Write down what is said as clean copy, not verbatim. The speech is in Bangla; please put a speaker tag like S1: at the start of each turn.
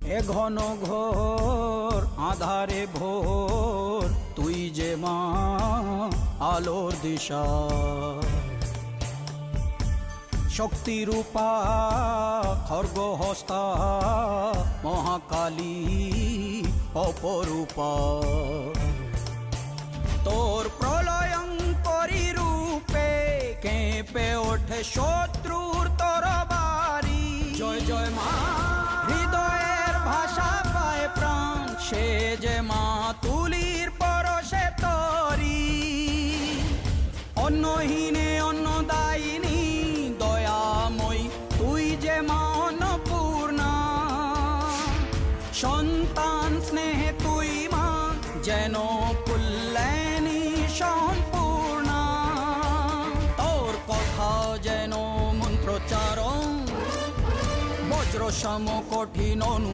S1: এ ঘন ঘোর আধারে ভোর তুই যে মা আলোর দিশা শক্তিরূপা খর্গহস্তা মহাকালী অপরূপা তোর প্রলয়ঙ্করী রূপে কেঁপে ওঠে শত্রুর তরবারি জয় জয় মা হৃদয়ের ভাষা পায় প্রাণ সে যে মা তুলির পরশে তরি অন্নহীনে অন্নদায়িনী দয়াময়ী তুই যে মা অন্নপূর্ণা সন্তান স্নেহে তুই মা যেন কল্যাণী সম্পূর্ণা তোর কথা যেন মন্ত্রোচ্চারণ বজ্র সম কঠিন